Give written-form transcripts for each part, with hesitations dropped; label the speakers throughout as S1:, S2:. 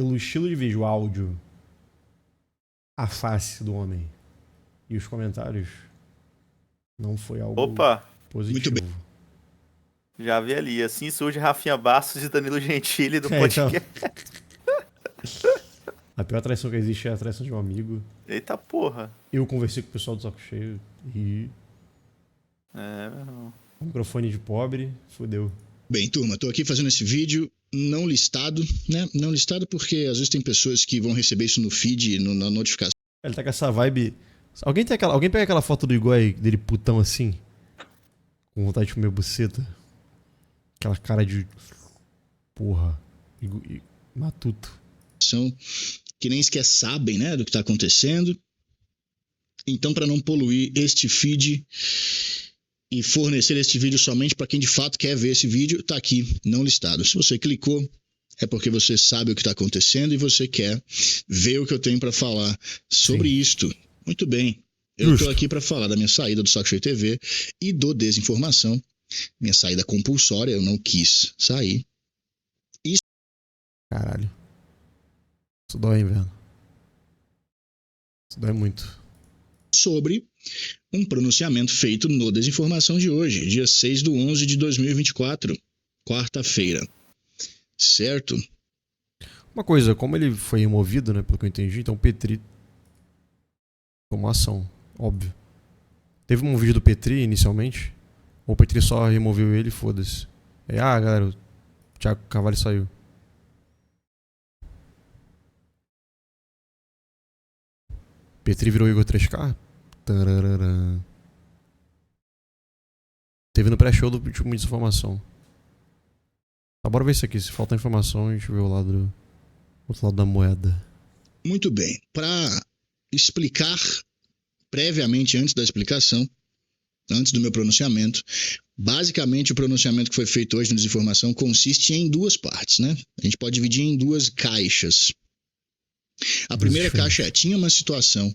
S1: pelo estilo de vídeo, áudio, a face do homem e os comentários, não foi algo
S2: Opa,
S1: positivo.
S3: Muito bem.
S2: já vi ali. Assim surge Rafinha Bastos e Danilo Gentili do
S1: Então,
S2: podcast.
S1: a pior traição que existe é a traição de um amigo.
S2: Eita porra.
S1: Eu conversei com o pessoal do Saco Cheio e...
S2: meu irmão.
S1: microfone de pobre, fodeu.
S3: Bem, turma, tô aqui fazendo esse vídeo não listado, né? Não listado porque às vezes tem pessoas que vão receber isso no feed, na notificação.
S1: Ele tá com essa vibe... Alguém pega aquela foto do Igor aí, dele putão assim? Com vontade de comer buceta? Aquela cara de... Porra. Matuto.
S3: Que nem sequer sabem, né, do que tá acontecendo. Então, para não poluir este feed e fornecer este vídeo somente para quem de fato quer ver esse vídeo, tá aqui, não listado. Se você clicou, é porque você sabe o que está acontecendo e você quer ver o que eu tenho para falar sobre isto. Muito bem. Eu estou aqui para falar da minha saída do Saco Cheio TV e do Desinformação. Minha saída compulsória, eu não quis sair.
S1: Caralho. Isso dói, velho. Isso dói muito.
S3: Sobre um pronunciamento feito no Desinformação de hoje, dia 6/11 de 2024, quarta-feira. Certo?
S1: Uma coisa, como ele foi removido, né, pelo que eu entendi, então o Petri tomou ação, óbvio. Teve um vídeo do Petri inicialmente, ou o Petri só removeu ele e foda-se. Aí, galera, o Thiago Carvalho saiu. Petri virou Igor 3K? Tararara. Teve no pré-show do último Desinformação. Tá, bora ver isso aqui. Se falta informação, a gente vê o outro lado da moeda.
S3: Muito bem. Para explicar previamente, antes da explicação, antes do meu pronunciamento, basicamente o pronunciamento que foi feito hoje no Desinformação consiste em duas partes, né? A gente pode dividir em duas caixas. A primeira caixa tinha uma situação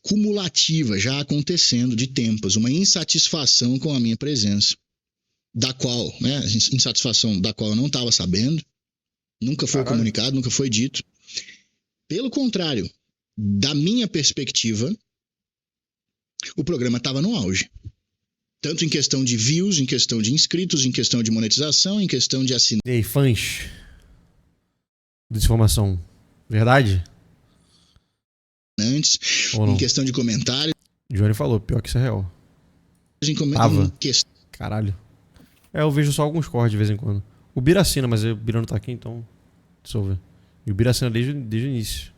S3: cumulativa já acontecendo de tempos, uma insatisfação com a minha presença, da qual, né, insatisfação da qual eu não estava sabendo, nunca foi comunicado, nunca foi dito. Pelo contrário, da minha perspectiva, o programa estava no auge. Tanto em questão de views, em questão de inscritos, em questão de monetização, em questão de assinantes.
S1: E aí, fãs? Desinformação. Verdade?
S3: Em questão de comentários.
S1: Johnny falou, pior que isso é real. Caralho. Eu vejo só alguns cortes de vez em quando. O Bira assina, mas o Bira não tá aqui, então... Deixa eu ver. E o Bira assina desde o início.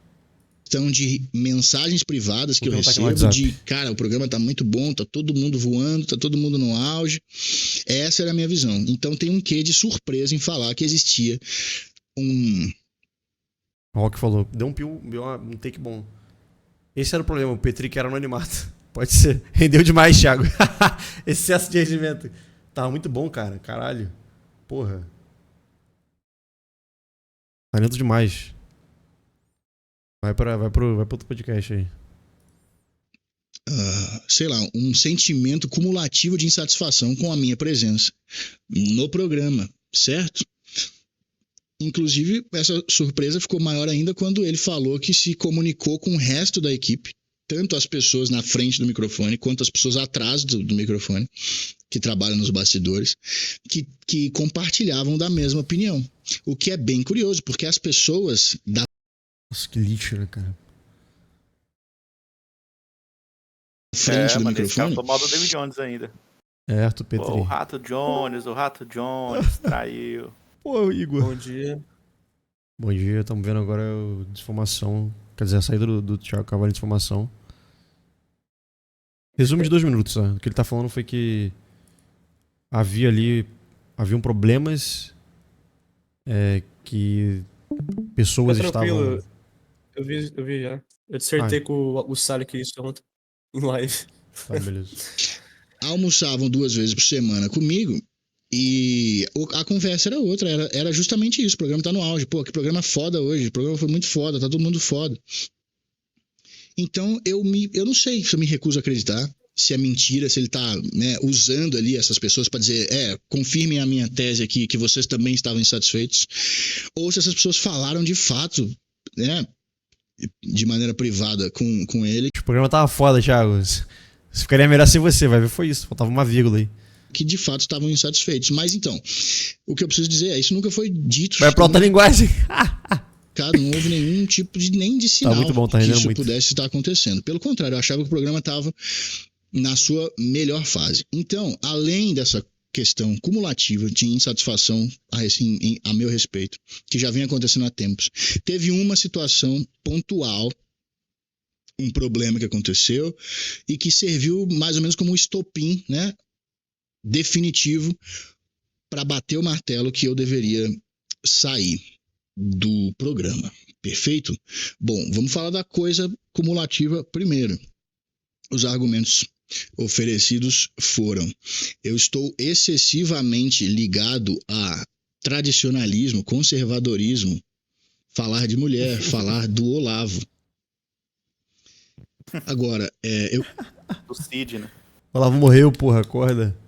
S3: Questão de mensagens privadas que eu recebo de... Cara, o programa tá muito bom, tá todo mundo voando, tá todo mundo no auge. Essa era a minha visão. Então tem um quê de surpresa em falar que existia um...
S1: O Rock falou, deu um take bom. Esse era o problema, o Petri que era anonimato. Pode ser. Rendeu demais, Thiago. Excesso de rendimento. Tava muito bom, cara. Caralho. Porra. Talento demais. Vai pro outro podcast aí.
S3: Sei lá, um sentimento cumulativo de insatisfação com a minha presença no programa, certo? Inclusive, essa surpresa ficou maior ainda quando ele falou que se comunicou com o resto da equipe, tanto as pessoas na frente do microfone, quanto as pessoas atrás do microfone, que trabalham nos bastidores, que compartilhavam da mesma opinião. O que é bem curioso, porque as pessoas da...
S1: Nossa, que lixo, né, cara?
S3: frente do microfone...
S2: Esse mal do David Jones ainda.
S1: Arthur Petri.
S2: O Rato Jones traiu.
S1: Pô, Igor.
S4: Bom dia.
S1: Bom dia, estamos vendo agora a Desinformação. Quer dizer, a saída do Thiago Carvalho de Desinformação. Resumo de 2 minutos, ó. O que ele tá falando foi que haviam problemas que pessoas estavam...
S4: Eu vi já. Eu dissertei com o Salik isso ontem, em live.
S1: Tá, beleza.
S3: Almoçavam 2 vezes por semana comigo e a conversa era outra, era justamente isso. O programa tá no auge. Pô, que programa foda hoje. O programa foi muito foda, tá todo mundo foda. Então, eu não sei se eu me recuso a acreditar se é mentira, se ele tá, né, usando ali essas pessoas para dizer, confirmem a minha tese aqui, que vocês também estavam insatisfeitos, ou se essas pessoas falaram de fato, né, de maneira privada com ele.
S1: O programa tava foda, Thiago. Ficaria melhor sem você, vai ver, foi isso. Faltava uma vírgula aí.
S3: Que de fato estavam insatisfeitos. Mas então, o que eu preciso dizer isso nunca foi dito.
S1: Vai pra outra linguagem.
S3: Não houve nenhum tipo nem de sinal
S1: muito bom, tá
S3: que
S1: rendendo
S3: isso
S1: muito.
S3: pudesse estar acontecendo. Pelo contrário, eu achava que o programa estava na sua melhor fase. Então, além dessa questão cumulativa de insatisfação a meu respeito, que já vem acontecendo há tempos, teve uma situação pontual, um problema que aconteceu e que serviu mais ou menos como um estopim, né, definitivo para bater o martelo que eu deveria sair do programa. Perfeito? Bom, vamos falar da coisa cumulativa primeiro. Os argumentos oferecidos foram: eu estou excessivamente ligado a tradicionalismo, conservadorismo, falar de mulher, falar do Olavo. Agora,
S2: Do Cid, né?
S1: O Olavo morreu, porra, acorda.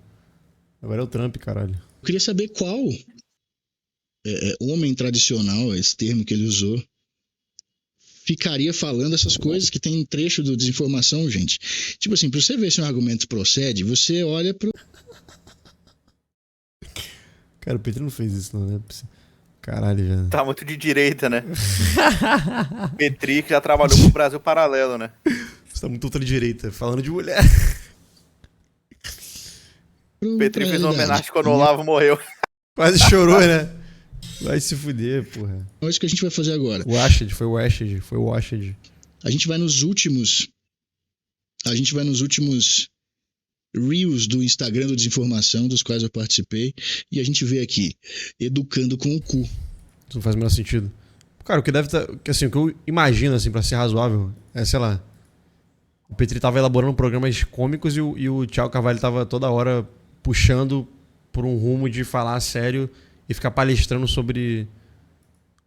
S1: Agora é o Trump, caralho.
S3: Eu queria saber qual homem tradicional, esse termo que ele usou, ficaria falando essas coisas que tem trecho do Desinformação, gente. Tipo assim, pra você ver se um argumento procede, você olha pro...
S1: Cara, o Petri não fez isso, não, né? Caralho, já.
S2: Tá muito de direita, né? Petri, que já trabalhou pro Brasil Paralelo, né?
S1: Você tá muito ultra-direita, falando de mulher.
S2: Petri fez uma homenagem quando o Olavo morreu.
S1: Quase chorou, né? Vai se fuder, porra.
S3: É isso que a gente vai fazer agora.
S1: Foi o Washed.
S3: A gente vai nos últimos Reels do Instagram do Desinformação, dos quais eu participei, e a gente vê aqui, educando com o cu.
S1: Isso não faz o menor sentido. Cara, o que deve estar... Assim, o que eu imagino, assim, pra ser razoável, é, sei lá, o Petri tava elaborando programas cômicos e o Thiago Carvalho tava toda hora puxando por um rumo de falar sério e ficar palestrando sobre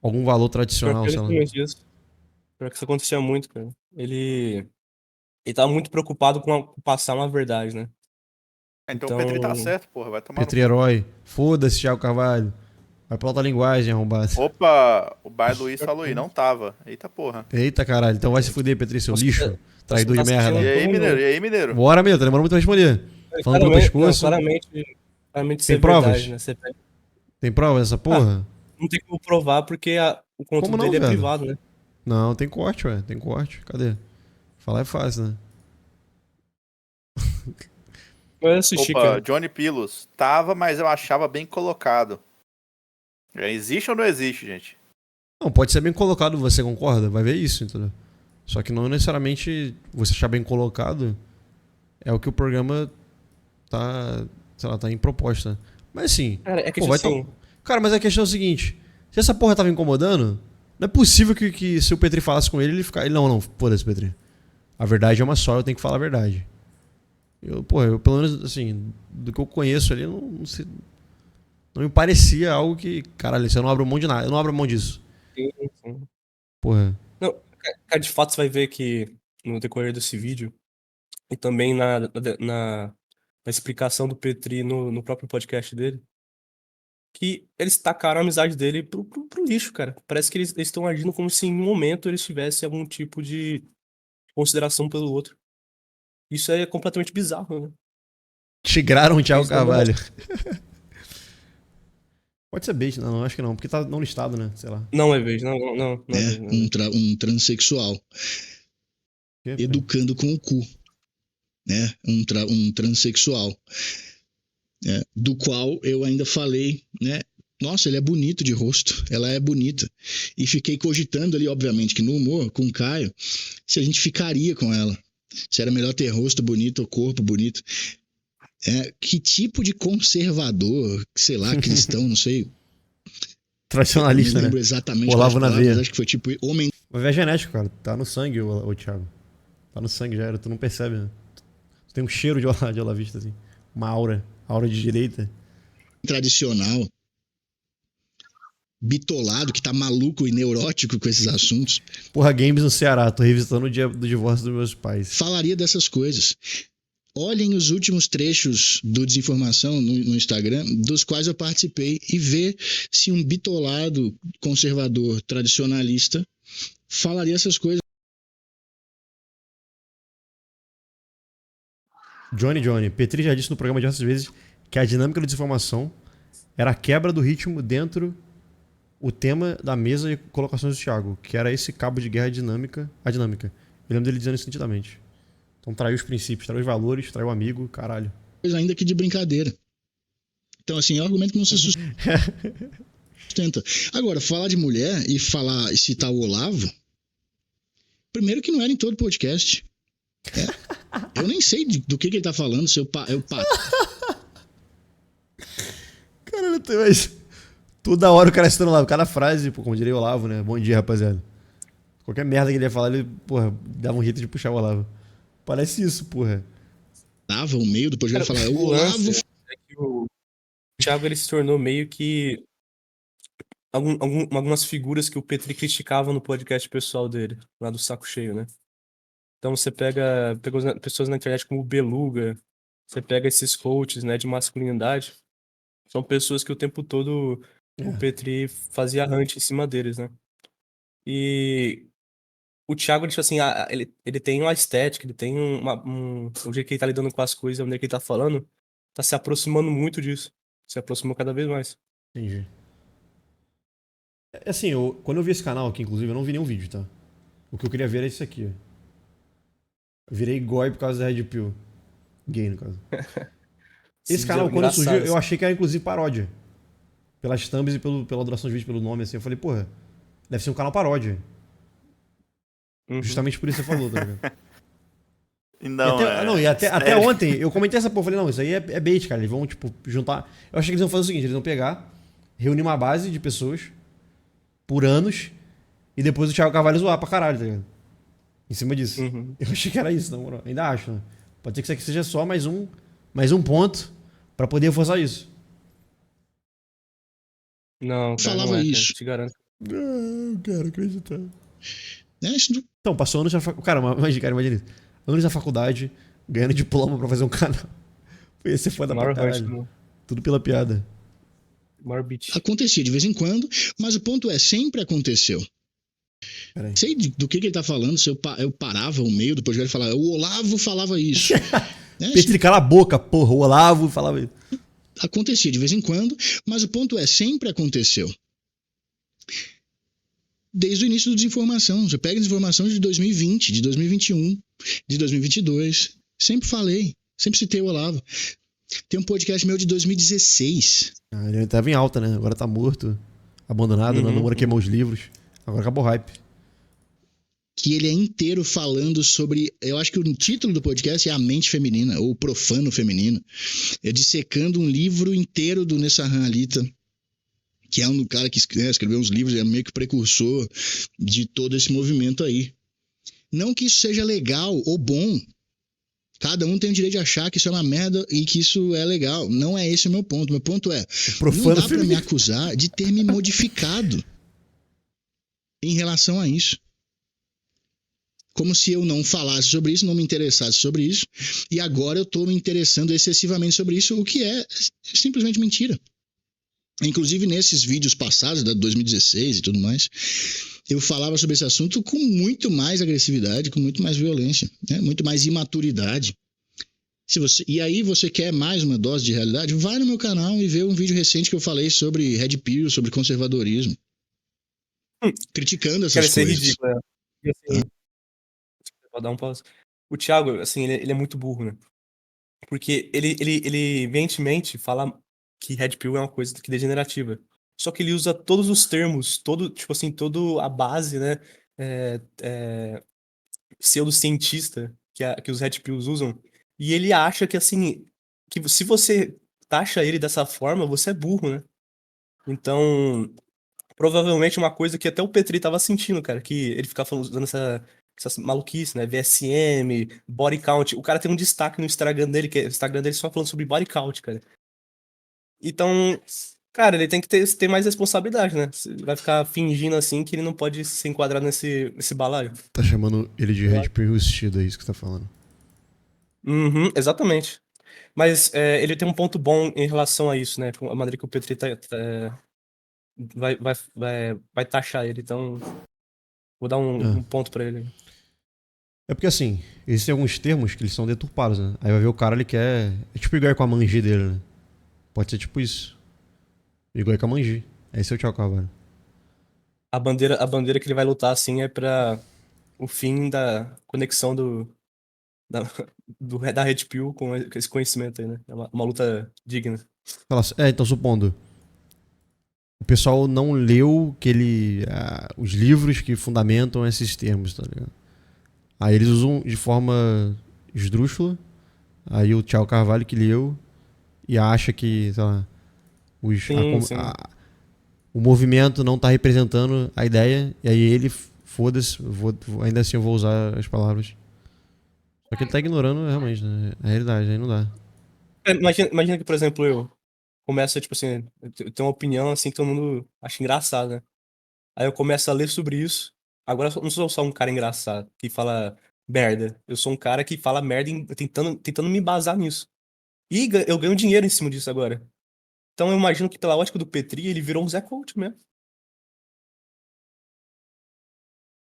S1: algum valor tradicional, sei lá.
S4: Pior que isso acontecia muito, cara. Ele tava muito preocupado com passar uma verdade, né?
S2: Então o Petri tá certo, porra. Vai tomar
S1: Petri herói. Foda-se, Thiago Carvalho. Vai pra outra linguagem, arrombado.
S2: Opa, o Bar Luiz falou aí, não tava. Eita porra.
S1: Eita, caralho. Então vai se fuder, Petri, seu lixo. Traidor de merda.
S2: E aí, mineiro?
S1: Bora, meu. Tá demorando muito pra responder. Falando pelo pescoço.
S4: Claramente
S1: Tem provas?
S4: verdade, né? Você pega...
S1: Tem prova dessa porra?
S4: Não tem como provar porque o conteúdo dele é
S1: velho?
S4: privado, né?
S1: Não, tem corte, ué. Tem corte. Cadê? Falar é fácil, né?
S4: Eu assisti,
S2: Opa,
S4: cara.
S2: Johnny Pilos. Tava, mas eu achava bem colocado. Existe ou não existe, gente?
S1: Não, pode ser bem colocado, você concorda? Vai ver isso, entendeu? Só que não necessariamente você achar bem colocado é o que o programa tá, sei lá, tá em proposta. Mas assim...
S4: Cara, é que
S1: pô,
S4: assim...
S1: Cara, mas a questão é o seguinte, se essa porra tava incomodando, não é possível que se o Petri falasse com ele ficar... Não, foda-se, Petri. A verdade é uma só, eu tenho que falar a verdade. Eu pelo menos, assim, do que eu conheço ali, não sei... Não me parecia algo que... Caralho, você não abre mão de nada. Eu não abro mão disso.
S4: Sim.
S1: Porra.
S4: Não, cara, de fato você vai ver que no decorrer desse vídeo e também na explicação do Petri no próprio podcast dele, que eles tacaram a amizade dele pro lixo, cara. Parece que eles estão agindo como se em um momento eles tivessem algum tipo de consideração pelo outro. Isso é completamente bizarro, né?
S1: Tigraram o Thiago
S4: Isso não
S1: Carvalho. Pode ser bait, não, acho que não, porque tá não listado, né? Sei lá.
S4: Não é vez, não é vez, não.
S3: Um transexual educando com o cu, né? Um transexual, do qual eu ainda falei, né? Nossa, ele é bonito de rosto, ela é bonita. E fiquei cogitando ali, obviamente, que no humor, com o Caio, se a gente ficaria com ela. Se era melhor ter rosto bonito ou corpo bonito. Que tipo de conservador, sei lá, cristão, não sei.
S1: Tradicionalista,
S3: não lembro
S1: né?
S3: exatamente
S1: Olavo na veia.
S3: mas acho que foi tipo homem.
S1: Mas é genético, cara. Tá no sangue, o Thiago. Tá no sangue já era, tu não percebe, né? Tu tem um cheiro de olavista, assim. Uma aura de direita.
S3: Tradicional. Bitolado, que tá maluco e neurótico com esses assuntos.
S1: Porra, games no Ceará. Tô revisitando o dia do divórcio dos meus pais.
S3: Falaria dessas coisas. olhem os últimos trechos do Desinformação no Instagram, dos quais eu participei, e vê se um bitolado conservador tradicionalista falaria essas coisas.
S1: Johnny, Petri já disse no programa diversas vezes que a dinâmica da desinformação era a quebra do ritmo dentro o tema da mesa e colocações do Thiago, que era esse cabo de guerra dinâmica, a dinâmica. Eu lembro dele dizendo isso nitidamente. Então traiu os princípios, traiu os valores, traiu o amigo, caralho.
S3: Ainda que de brincadeira. Então, assim, é um argumento que não se sustenta. Agora, falar de mulher e citar o Olavo, primeiro que não era em todo podcast. Eu nem sei do que ele tá falando, se eu
S1: Caralho, mas toda hora o cara citando Olavo, cada frase, pô, como diria o Olavo, né? Bom dia, rapaziada. Qualquer merda que ele ia falar, ele, porra, dava um jeito de puxar o Olavo. Parece isso, porra.
S3: Tava o meio do podcast falar, o Olavo...
S4: É que o Thiago, ele se tornou meio que algumas figuras que o Petri criticava no podcast pessoal dele, lá do Saco Cheio, né? Então você pega pessoas na internet como o Beluga, você pega esses coaches, né, de masculinidade, são pessoas que o tempo todo o Petri fazia hunt em cima deles, né? E o Thiago, tipo assim, ele tem uma estética, ele tem o jeito que ele tá lidando com as coisas, a maneira que ele tá falando, tá se aproximando muito disso. Se aproximou cada vez mais.
S1: Entendi. Assim, quando eu vi esse canal aqui, inclusive, eu não vi nenhum vídeo, tá? O que eu queria ver era isso aqui. Eu virei goi por causa da Red Pill. Gay, no caso. Esse canal, quando surgiu, eu achei que era, inclusive, paródia. Pelas thumbs e pela duração de vídeo, pelo nome, assim. Eu falei, porra, deve ser um canal paródia. Justamente por isso que você falou, tá ligado?
S2: Não,
S1: e até ontem eu comentei essa porra, eu falei, não, isso aí é bait, cara. Eles vão, tipo, juntar. Eu achei que eles iam fazer o seguinte: eles vão pegar, reunir uma base de pessoas por anos e depois o Thiago Carvalho zoar pra caralho, tá ligado? Em cima disso. Eu achei que era isso, não, ainda acho, né? Pode ser que isso aqui seja só mais um ponto pra poder reforçar isso.
S4: Não, cara,
S3: falava
S4: não é,
S3: isso.
S4: Cara, te garanto.
S1: Não, quero acreditar.
S3: Isso não...
S1: Então, passou anos na faculdade. Cara, imagina isso. Anos na faculdade, ganhando diploma pra fazer um canal. Ia ser foda pra caralho. Tudo pela piada.
S3: Acontecia de vez em quando, mas o ponto é, sempre aconteceu.
S1: Peraí.
S3: Sei do que ele tá falando, se eu parava o meio do podcast e falava, o Olavo falava isso.
S1: Petri, cala a boca, porra, o Olavo falava isso.
S3: Acontecia de vez em quando, mas o ponto é, sempre aconteceu. Desde o início do Desinformação. Você pega a Desinformação de 2020, de 2021, de 2022. Sempre falei, sempre citei o Olavo. Tem um podcast meu de 2016.
S1: Ele tava em alta, né? Agora tá morto, abandonado, não namora, queimou os livros. Agora acabou o hype.
S3: Que ele é inteiro falando sobre... Eu acho que o título do podcast é A Mente Feminina, ou Profano Feminino. É dissecando um livro inteiro do Nessahan Alita, que é um cara que escreveu uns livros, é meio que precursor de todo esse movimento aí. Não que isso seja legal ou bom. Cada um tem o direito de achar que isso é uma merda e que isso é legal. Não é esse o meu ponto. Meu ponto é, não dá pra me acusar de ter me modificado em relação a isso. Como se eu não falasse sobre isso, não me interessasse sobre isso, e agora eu tô me interessando excessivamente sobre isso, o que é simplesmente mentira. Inclusive, nesses vídeos passados, da 2016 e tudo mais, eu falava sobre esse assunto com muito mais agressividade, com muito mais violência, né? Muito mais imaturidade. E aí você quer mais uma dose de realidade? Vai no meu canal e vê um vídeo recente que eu falei sobre Red Pill, sobre conservadorismo. Criticando essas coisas.
S4: Ridículo, é. E assim, vou dar um pause. O Thiago, assim, ele é muito burro, né? Porque ele evidentemente fala que Red Pill é uma coisa que degenerativa. Só que ele usa todos os termos, tipo assim, toda a base, né, pseudocientista que os Red Pills usam, e ele acha que, assim, que se você taxa ele dessa forma, você é burro, né? Então, provavelmente uma coisa que até o Petri tava sentindo, cara, que ele ficava usando essas maluquices, né, VSM, body count. O cara tem um destaque no Instagram dele, que é o Instagram dele só falando sobre body count, cara. Então, cara, ele tem que ter mais responsabilidade, né? Vai ficar fingindo assim que ele não pode se enquadrar nesse balaio.
S1: Tá chamando ele de Red Pill enrustido, é isso que você tá falando.
S4: Uhum, exatamente. Mas ele tem um ponto bom em relação a isso, né? A maneira que o Petri vai taxar ele. Então, vou dar um ponto pra ele.
S1: É porque assim, existem alguns termos que eles são deturpados, né? Aí vai ver o cara, ele quer. É tipo igual com a Manji dele, né? Pode ser tipo isso. Igual com a Manji. Esse é o Thiago Carvalho.
S4: A bandeira que ele vai lutar, assim, é pra o fim da conexão da, da Red Pill com esse conhecimento aí, né? É uma luta digna.
S1: Então supondo. O pessoal não leu os livros que fundamentam esses termos, tá ligado? Aí eles usam de forma esdrúxula. Aí o Thiago Carvalho que leu e acha que, sei lá,
S4: Sim.
S1: o movimento não tá representando a ideia. E aí ele, foda-se, ainda assim eu vou usar as palavras. Só que ele tá ignorando realmente, né? A realidade, aí não dá.
S4: Imagina que, por exemplo, eu começo, tipo assim, eu tenho uma opinião assim que todo mundo acha engraçada, né? Aí eu começo a ler sobre isso. Agora eu não sou só um cara engraçado que fala merda. Eu sou um cara que fala merda tentando me embasar nisso. E eu ganho dinheiro em cima disso agora. Então eu imagino que pela ótica do Petri, ele virou um Zé Coach mesmo.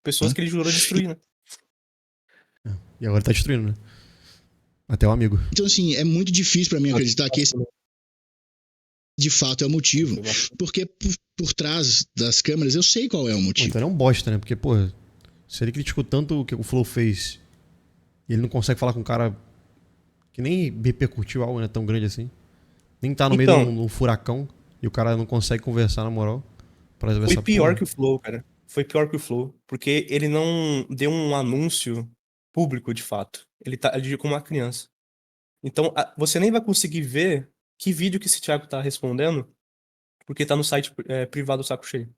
S4: Pessoas
S3: Hã?
S4: que ele jurou destruir, né?
S1: E agora tá destruindo, né? Até o amigo.
S3: Então, assim, é muito difícil pra mim acreditar que esse de fato é o motivo. Porque por trás das câmeras eu sei qual é o
S1: Pô,
S3: motivo.
S1: então ele é um bosta, né? Porque, pô, se ele criticou tanto o que o Flow fez e ele não consegue falar com um cara que nem repercutiu algo, né, tão grande assim, nem tá no meio de
S4: Então,
S1: um furacão e o cara não consegue conversar na moral pra resolver
S4: foi
S1: essa
S4: pior
S1: porra.
S4: que o Flow, cara. Foi pior que o Flow. Porque ele não deu um anúncio público, de fato. Ele agiu como uma criança. Então, você nem vai conseguir ver que vídeo que esse Thiago tá respondendo, porque tá no site privado do Saco Cheio.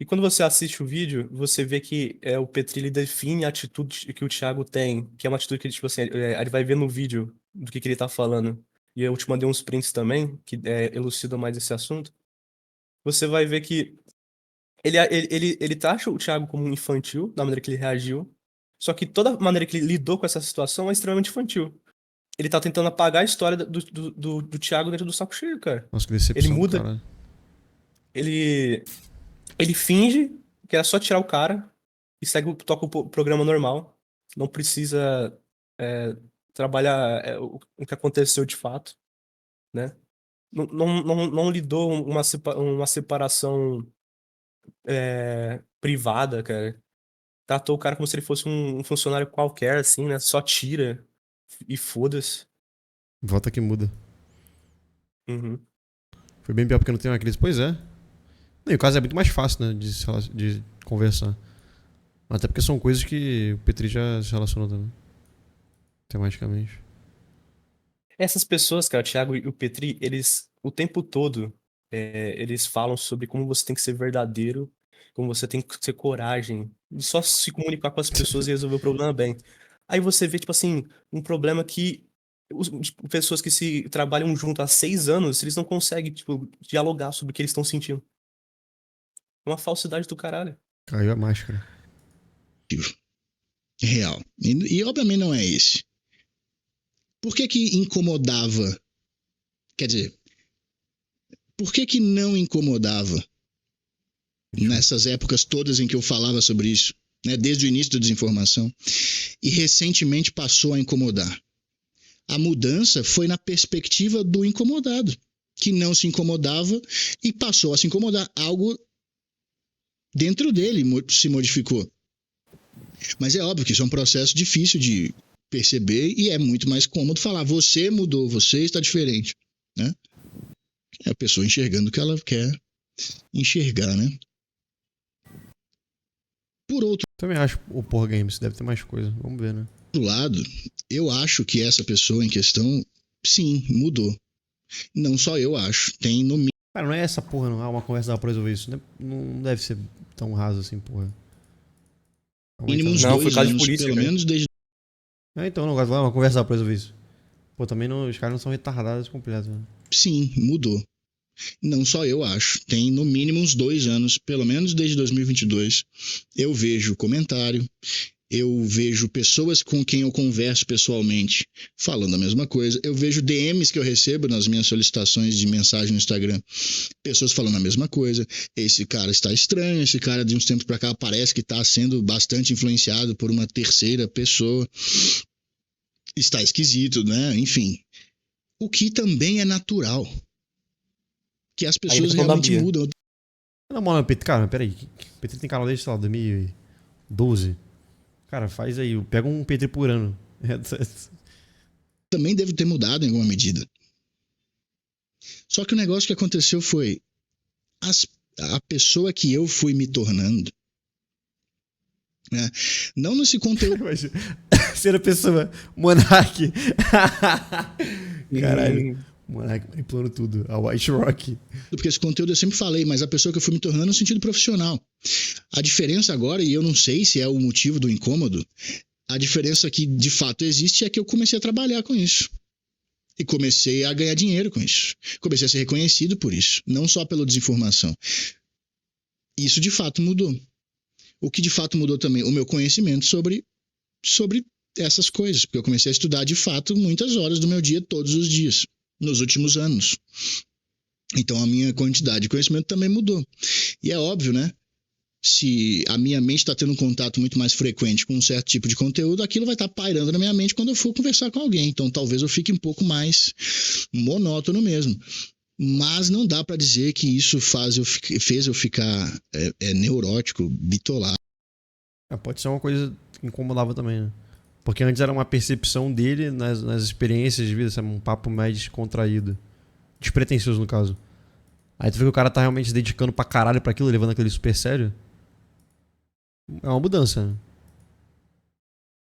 S4: E quando você assiste o vídeo, você vê que o Petri ele define a atitude que o Thiago tem, que é uma atitude que ele, tipo assim, ele vai ver no vídeo do que ele tá falando. E eu te mandei uns prints também, que elucidam mais esse assunto. Você vai ver que ele taxa o Thiago como um infantil, da maneira que ele reagiu. Só que toda maneira que ele lidou com essa situação é extremamente infantil. Ele tá tentando apagar a história do Thiago dentro do Saco Cheio, cara.
S1: Nossa, que
S4: Ele
S1: decepção do
S4: muda,
S1: caralho.
S4: ele, ele finge que era só tirar o cara e toca o programa normal. Não precisa trabalhar o que aconteceu de fato, né? Não lidou uma separação privada, cara. Tratou o cara como se ele fosse um funcionário qualquer, assim, né? Só tira e foda-se.
S1: Volta que muda.
S4: Uhum.
S1: Foi bem pior porque não tem uma crise. Pois é. E o caso é muito mais fácil, né, de conversar. Até porque são coisas que o Petri já se relacionou também. Tematicamente.
S4: Essas pessoas, cara, o Thiago e o Petri, eles, o tempo todo, eles falam sobre como você tem que ser verdadeiro, como você tem que ter coragem, de só se comunicar com as pessoas e resolver o problema bem. Aí você vê, tipo assim, um problema que tipo, pessoas que se trabalham junto há 6 anos, eles não conseguem, tipo, dialogar sobre o que eles estão sentindo. É uma falsidade do caralho.
S1: Caiu a máscara.
S3: Real. E obviamente não é esse. Por que incomodava? Quer dizer, por que não incomodava nessas épocas todas em que eu falava sobre isso, né, desde o início da desinformação, e recentemente passou a incomodar? A mudança foi na perspectiva do incomodado, que não se incomodava e passou a se incomodar. Algo dentro dele se modificou. Mas é óbvio que isso é um processo difícil de perceber e é muito mais cômodo falar: você mudou, você está diferente, né? É a pessoa enxergando o que ela quer enxergar, né? Por outro
S1: Também acho o Por Games deve ter mais coisa. Vamos ver, né?
S3: lado, eu acho que essa pessoa em questão, sim, mudou. Não só eu acho, tem no
S1: Cara, não é essa porra, não. Ah, uma conversa dá pra resolver isso. Não deve ser tão raso assim, porra.
S3: mínimo uns
S4: Não, foi
S3: 2
S4: caso de
S3: anos,
S4: polícia,
S3: pelo
S4: cara.
S3: menos desde
S1: Então, não, uma conversa dá pra resolver isso. Pô, também não, os caras não são retardados completos, né?
S3: sim, mudou. Não só eu acho, tem no mínimo uns 2 anos, pelo menos desde 2022, eu vejo comentário, eu vejo pessoas com quem eu converso pessoalmente falando a mesma coisa, eu vejo DMs que eu recebo nas minhas solicitações de mensagem no Instagram, pessoas falando a mesma coisa. Esse cara está estranho, esse cara de uns tempos para cá parece que está sendo bastante influenciado por uma terceira pessoa, está esquisito, né? Enfim, o que também é natural, que as pessoas
S4: questão da
S3: realmente
S4: Bia.
S3: mudam.
S1: Não, mano, Petri, cara, peraí. Petri tem canal desde, sei lá, 2012. Cara, faz aí, pega um Petri por ano.
S3: Também deve ter mudado em alguma medida. Só que o negócio que aconteceu foi a pessoa que eu fui me tornando, né? Não nesse conteúdo.
S1: Terceira pessoa, Monark. Caralho, Monark manipulando tudo. A White Rock.
S3: Porque esse conteúdo eu sempre falei, mas a pessoa que eu fui me tornando no sentido profissional. A diferença agora, e eu não sei se é o motivo do incômodo, a diferença que de fato existe é que eu comecei a trabalhar com isso. E comecei a ganhar dinheiro com isso. Comecei a ser reconhecido por isso, não só pela desinformação. Isso de fato mudou. O que de fato mudou também, o meu conhecimento sobre essas coisas, porque eu comecei a estudar de fato muitas horas do meu dia, todos os dias, nos últimos anos. Então a minha quantidade de conhecimento também mudou. E é óbvio, né? Se a minha mente está tendo um contato muito mais frequente com um certo tipo de conteúdo, aquilo vai estar pairando na minha mente quando eu for conversar com alguém. Então talvez eu fique um pouco mais monótono mesmo. Mas não dá para dizer que isso fez eu ficar neurótico, bitolado.
S1: Pode ser uma coisa que incomodava também, né? Porque antes era uma percepção dele nas experiências de vida, sabe? Um papo mais descontraído. Despretensioso, no caso. Aí tu vê que o cara tá realmente se dedicando pra caralho pra aquilo, levando aquele super sério. É uma mudança, né?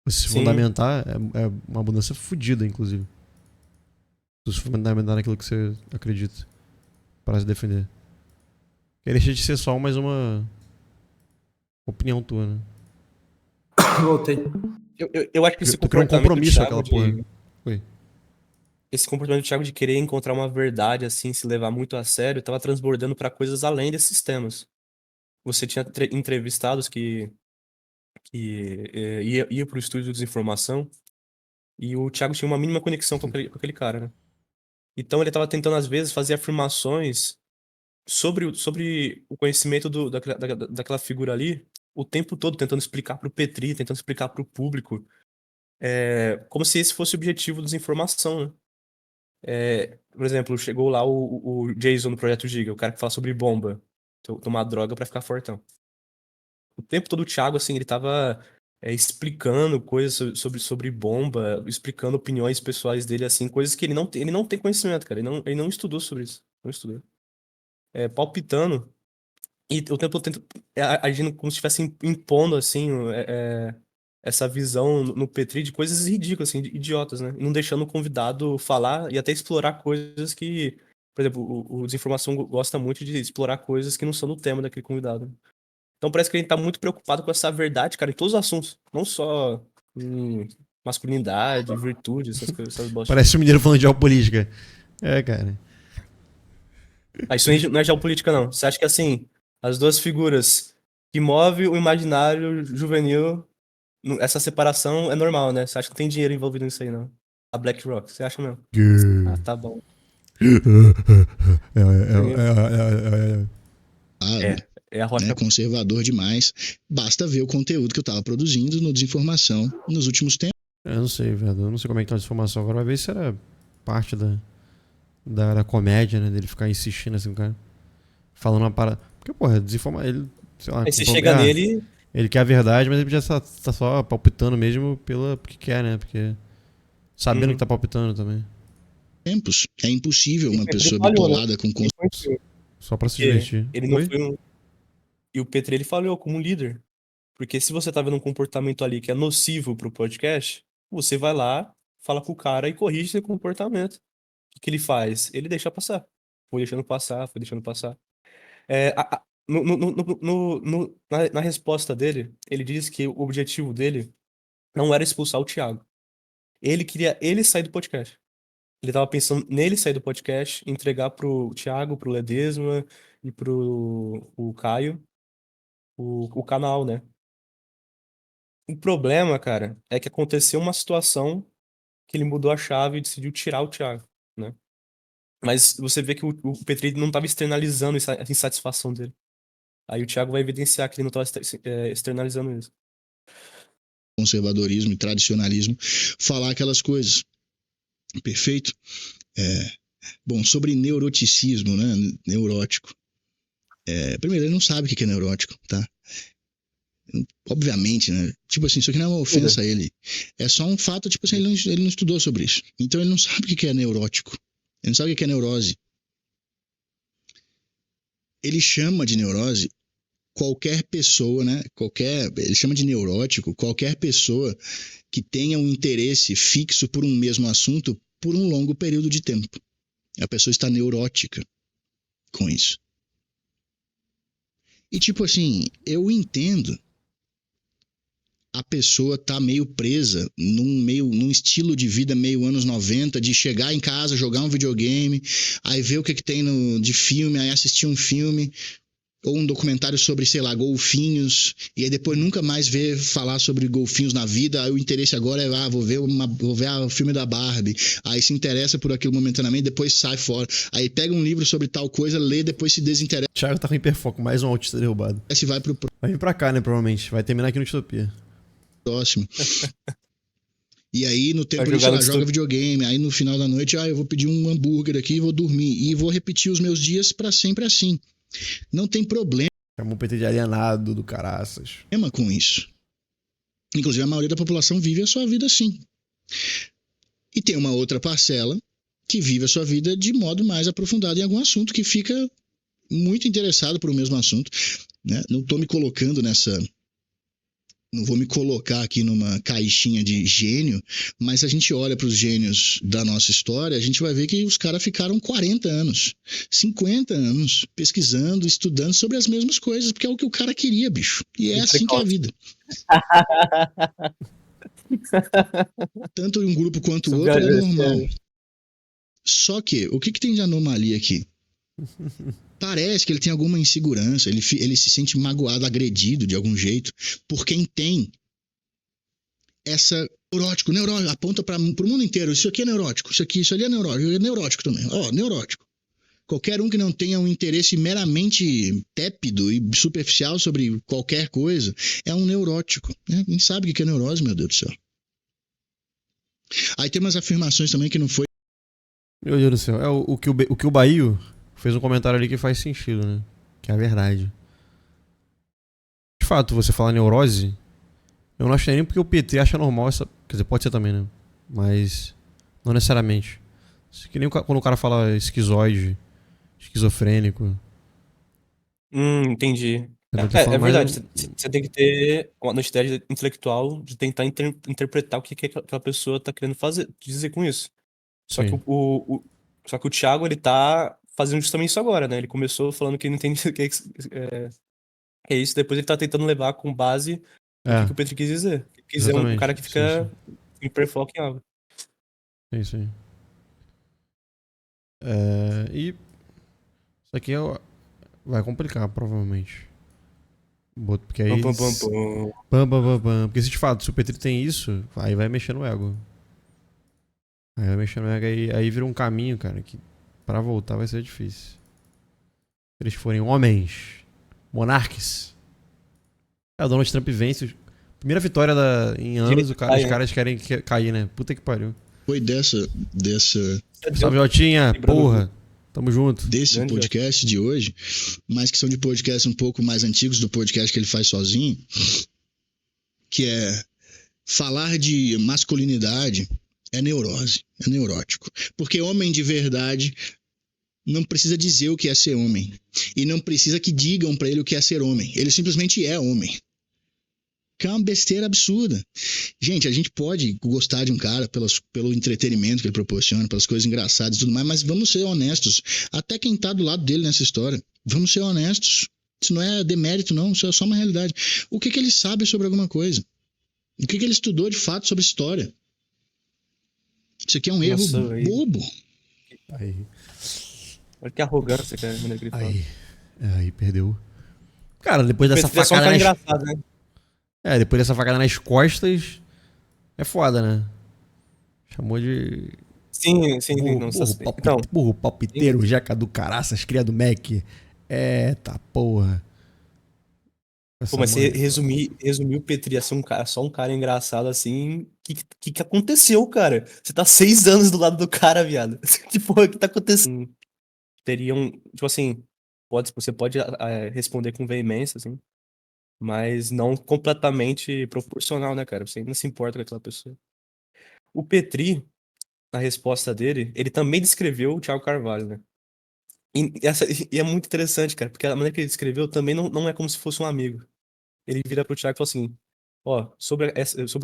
S1: Se fundamentar, é uma mudança fodida, inclusive. Se fundamentar naquilo que você acredita. Para se defender. Que deixa de ser só mais uma opinião tua, né?
S4: Voltei. Eu acho que esse
S1: Tu criou um
S4: comportamento
S1: compromisso
S4: do
S1: aquela
S4: Thiago
S1: porra. Oi.
S4: esse comportamento do Thiago de querer encontrar uma verdade, assim, se levar muito a sério, tava transbordando pra coisas além desses temas. Você tinha entrevistados que ia pro estúdio de desinformação e o Thiago tinha uma mínima conexão com aquele cara, né? Então ele tava tentando, às vezes, fazer afirmações sobre o conhecimento daquela figura ali, o tempo todo tentando explicar pro Petri, tentando explicar pro público, como se esse fosse o objetivo da desinformação, né? Por exemplo, chegou lá o Jason no Projeto Giga, o cara que fala sobre bomba, tomar droga pra ficar fortão. O tempo todo o Thiago, assim, ele tava explicando coisas sobre bomba, explicando opiniões pessoais dele, assim, coisas que ele não tem conhecimento, cara. Ele não estudou sobre isso. Não estudou. Palpitando e o tempo todo agindo como se estivesse impondo, assim, essa visão no Petri de coisas ridículas, assim, idiotas, né? E não deixando o convidado falar e até explorar coisas que, por exemplo, o Desinformação gosta muito de explorar coisas que não são do tema daquele convidado. Então parece que a gente tá muito preocupado com essa verdade, cara, em todos os assuntos. Não só em masculinidade, virtude, essas coisas, essas bosta.
S1: Parece um mineiro falando de geopolítica. Cara.
S4: Isso não é geopolítica, não. Você acha que, assim, as duas figuras que movem o imaginário juvenil, essa separação é normal, né? Você acha que tem dinheiro envolvido nisso aí, não? A BlackRock, você acha mesmo? Ah, tá bom. É a rocha.
S3: Conservador demais. Basta ver o conteúdo que eu tava produzindo no Desinformação nos últimos tempos.
S1: Eu não sei, velho. Eu não sei como é que tá a desinformação agora. Vai ver se era parte da comédia, né? Dele ficar insistindo assim, cara. Falando uma parada. Porque, porra, desinformar. Ele, sei lá,
S4: Aí você chega nele.
S1: Ele quer a verdade, mas ele já tá só palpitando mesmo porque quer, né? Porque. Sabendo que tá palpitando também.
S3: Tempos. É impossível uma pessoa bitolada com
S1: só pra se divertir.
S4: Ele não foi E o Petri, ele falhou como líder. Porque se você tá vendo um comportamento ali que é nocivo pro podcast, você vai lá, fala com o cara e corrige esse comportamento. O que ele faz? Ele deixa passar. Foi deixando passar, foi deixando passar. Na resposta dele, ele disse que o objetivo dele não era expulsar o Thiago. Ele queria ele sair do podcast. Ele tava pensando nele sair do podcast, entregar pro Thiago, pro Ledesma e pro Caio o canal, né? O problema, cara, é que aconteceu uma situação que ele mudou a chave e decidiu tirar o Thiago, né? Mas você vê que o Petri não tava externalizando essa insatisfação dele. Aí o Thiago vai evidenciar que ele não tava externalizando isso.
S3: Conservadorismo e tradicionalismo, falar aquelas coisas. Perfeito? Bom, sobre neuroticismo, né? Neurótico. Primeiro, ele não sabe o que é neurótico, tá? Obviamente, né? Tipo assim, isso aqui não é uma ofensa a ele. É só um fato, tipo assim, ele não estudou sobre isso. Então ele não sabe o que é neurótico. Ele não sabe o que é neurose. Ele chama de neurose qualquer pessoa, né? Ele chama de neurótico qualquer pessoa que tenha um interesse fixo por um mesmo assunto por um longo período de tempo. A pessoa está neurótica com isso. E tipo assim, eu entendo a pessoa tá meio presa num estilo de vida meio anos 90, de chegar em casa, jogar um videogame, aí ver o que tem de filme, aí assistir um filme ou um documentário sobre, sei lá, golfinhos, e aí depois nunca mais ver falar sobre golfinhos na vida. Aí o interesse agora é, vou ver o filme da Barbie, aí se interessa por aquilo momentaneamente, depois sai fora, aí pega um livro sobre tal coisa, lê, depois se desinteressa.
S1: Thiago tá com hiperfoco, mais um autista derrubado.
S3: Vai
S1: vir pra cá, né, provavelmente. Vai terminar aqui no Distopia.
S3: Próximo. E aí no tempo ele joga videogame, aí no final da noite, eu vou pedir um hambúrguer aqui e vou dormir, e vou repetir os meus dias pra sempre assim. Não tem problema.
S1: Chamou o PT de alienado do caraças.
S3: Com isso. Inclusive a maioria da população vive a sua vida assim. E tem uma outra parcela que vive a sua vida de modo mais aprofundado em algum assunto, que fica muito interessado por o mesmo assunto, né? Não estou me colocando não vou me colocar aqui numa caixinha de gênio, mas a gente olha para os gênios da nossa história, a gente vai ver que os caras ficaram 40 anos, 50 anos pesquisando, estudando sobre as mesmas coisas, porque é o que o cara queria, bicho. E é assim que é a vida. Tanto um grupo quanto o outro é normal. Só que, o que tem de anomalia aqui? Parece que ele tem alguma insegurança, ele se sente magoado, agredido de algum jeito, por quem tem essa neurótico, aponta para o mundo inteiro, isso aqui é neurótico, isso ali é neurótico também, neurótico. Qualquer um que não tenha um interesse meramente tépido e superficial sobre qualquer coisa é um neurótico, né? Quem sabe o que é neurose, meu Deus do céu. Aí tem umas afirmações também que não foi...
S1: Meu Deus do céu, o que o Bahio fez um comentário ali que faz sentido, né? Que é a verdade. De fato, você falar neurose, eu não acho nem porque o PT acha normal essa... Quer dizer, pode ser também, né? Mas não necessariamente. Isso que nem quando o cara fala esquizoide, esquizofrênico.
S4: Entendi. É verdade. Você tem que ter uma honestidade intelectual de tentar interpretar o que aquela pessoa tá querendo dizer com isso. Só que só que o Thiago, ele tá fazendo justamente isso agora, né? Ele começou falando que não entende o que é isso, depois ele tá tentando levar com base no que o Petri quis dizer. Ele quis dizer um cara que fica hiperfoco em algo.
S1: Sim. E isso aqui vai complicar, provavelmente. Porque aí... Porque se de fato, se o Petri tem isso, aí vai mexer no ego. Aí vira um caminho, cara, que pra voltar vai ser difícil. Se eles forem homens, monarques. O Donald Trump vence. Primeira vitória em anos, os caras querem cair, né? Puta que pariu.
S3: Foi dessa...
S1: Salve, Jotinha, porra. Tamo junto.
S3: Desse podcast de hoje, mas que são de podcasts um pouco mais antigos do podcast que ele faz sozinho, que é falar de masculinidade é neurose, é neurótico. Porque homem de verdade não precisa dizer o que é ser homem. E não precisa que digam pra ele o que é ser homem. Ele simplesmente é homem. Que é uma besteira absurda. Gente, a gente pode gostar de um cara pelo entretenimento que ele proporciona, pelas coisas engraçadas e tudo mais, mas vamos ser honestos. Até quem tá do lado dele nessa história, vamos ser honestos. Isso não é demérito, não. Isso é só uma realidade. O que ele sabe sobre alguma coisa? O que ele estudou de fato sobre história? Isso aqui é um erro bobo.
S4: Olha que arrogância, cara.
S1: Aí perdeu. Cara, depois dessa facada...
S4: engraçado, né?
S1: Depois dessa facada nas costas, é foda, né? Chamou de...
S4: Sim. Não, então,
S1: burro palpiteiro, jaca do caraças, cria do Mac. Tá porra.
S4: pô, mas você resumir o Petri a ser só um cara engraçado assim, que aconteceu, cara? Você tá 6 anos do lado do cara, viado. Que porra que tá acontecendo? Teriam, tipo assim, você pode responder com veemência, assim, mas não completamente proporcional, né, cara? Você ainda se importa com aquela pessoa. O Petri, na resposta dele, ele também descreveu o Thiago Carvalho, né? E é muito interessante, cara, porque a maneira que ele descreveu também não é como se fosse um amigo. Ele vira pro Thiago e fala assim: ó, sobre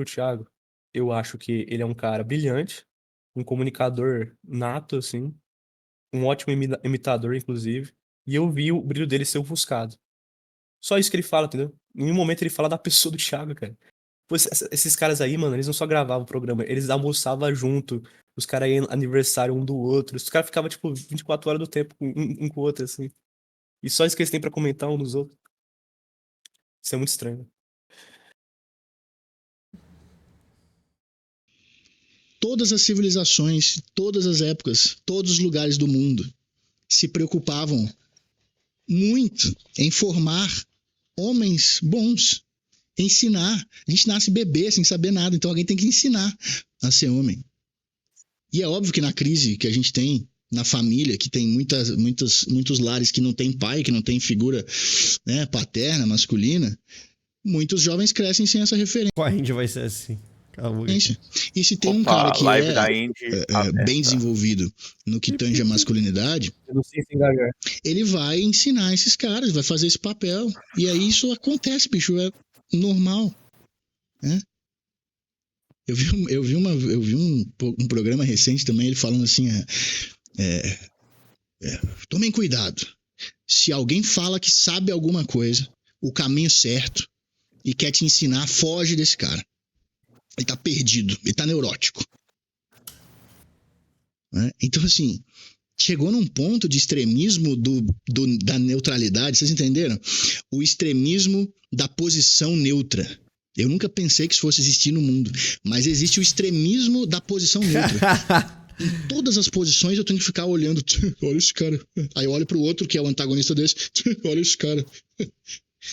S4: o Thiago, eu acho que ele é um cara brilhante, um comunicador nato, assim, um ótimo imitador, inclusive, e eu vi o brilho dele ser ofuscado. Só isso que ele fala, entendeu? Em nenhum momento ele fala da pessoa do Thiago, cara. Pô, esses caras aí, mano, eles não só gravavam o programa, eles almoçavam junto, os caras iam aniversário um do outro, os caras ficavam, tipo, 24 horas do tempo um com o outro, assim. E só isso que eles têm pra comentar um nos outros. Isso é muito estranho.
S3: Todas as civilizações, todas as épocas, todos os lugares do mundo se preocupavam muito em formar homens bons, ensinar. A gente nasce bebê sem saber nada, então alguém tem que ensinar a ser homem. E é óbvio que na crise que a gente tem na família, que tem muitos lares que não tem pai, que não tem figura, né, paterna, masculina, muitos jovens crescem sem essa referência.
S1: A Indy vai ser assim.
S3: E se tem um cara que
S2: é
S3: bem desenvolvido no que tange a masculinidade,
S4: Eu não sei se engajar.
S3: ele vai ensinar esses caras, vai fazer esse papel. E aí isso acontece, bicho, é normal, né? Eu vi um programa recente também, ele falando assim, tomem cuidado. Se alguém fala que sabe alguma coisa, o caminho certo, e quer te ensinar, foge desse cara. Ele tá perdido, ele tá neurótico. Né? Então, assim, chegou num ponto de extremismo da neutralidade, vocês entenderam? O extremismo da posição neutra. Eu nunca pensei que isso fosse existir no mundo, mas existe o extremismo da posição neutra. Em todas as posições eu tenho que ficar olhando, olha esse cara. Aí eu olho pro outro que é o antagonista desse, olha esse cara.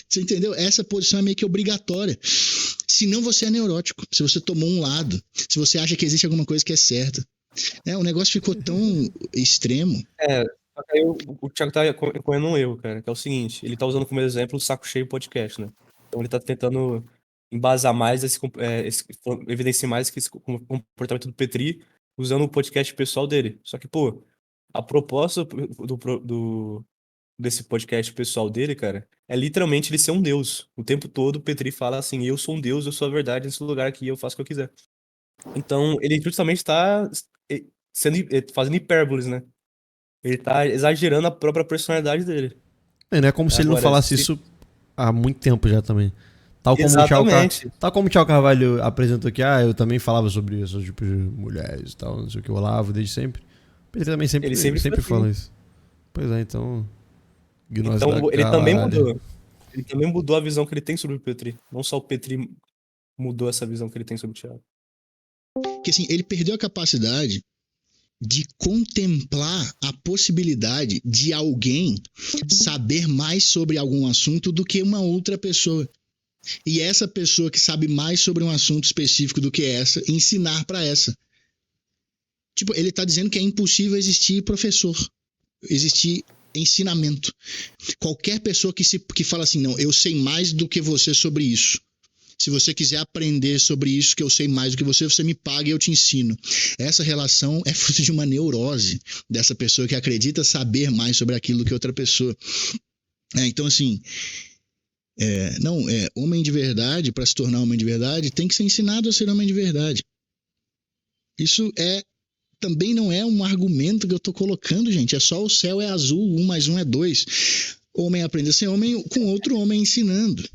S3: Você entendeu? Essa posição é meio que obrigatória. Senão você é neurótico, se você tomou um lado, se você acha que existe alguma coisa que é certa. O negócio ficou tão extremo.
S4: Só que aí o Thiago tá correndo um erro, cara, que é o seguinte, ele tá usando como exemplo o Saco Cheio Podcast, né? Então ele tá tentando embasar mais, evidenciar mais que esse comportamento do Petri usando o podcast pessoal dele. Só que, pô, a proposta desse podcast pessoal dele, cara, é literalmente ele ser um deus. O tempo todo o Petri fala assim, eu sou um deus, eu sou a verdade nesse lugar aqui, eu faço o que eu quiser. Então, ele justamente tá fazendo hipérboles, né? Ele tá exagerando a própria personalidade dele.
S1: Não é como se ele não falasse isso há muito tempo já também. Tal como o Thiago Carvalho apresentou que eu também falava sobre esses tipos de mulheres e tal, não sei o que, o Olavo desde sempre. Ele também sempre fala isso. Pois é, então...
S4: Então, ele também mudou. Ele também mudou a visão que ele tem sobre o Petri. Não só o Petri mudou essa visão que ele tem sobre o Thiago.
S3: Porque assim, ele perdeu a capacidade de contemplar a possibilidade de alguém saber mais sobre algum assunto do que uma outra pessoa. E essa pessoa que sabe mais sobre um assunto específico do que essa, ensinar para essa. Tipo, ele tá dizendo que é impossível existir professor, existir ensinamento. Qualquer pessoa que fala assim, não, eu sei mais do que você sobre isso. Se você quiser aprender sobre isso, que eu sei mais do que você me paga e eu te ensino. Essa relação é fruto de uma neurose dessa pessoa que acredita saber mais sobre aquilo que outra pessoa. Então, assim, homem de verdade, para se tornar homem de verdade, tem que ser ensinado a ser homem de verdade. Isso também não é um argumento que eu tô colocando, gente. É só o céu é azul, 1 mais 1 é 2. Homem aprende a ser homem com outro homem ensinando.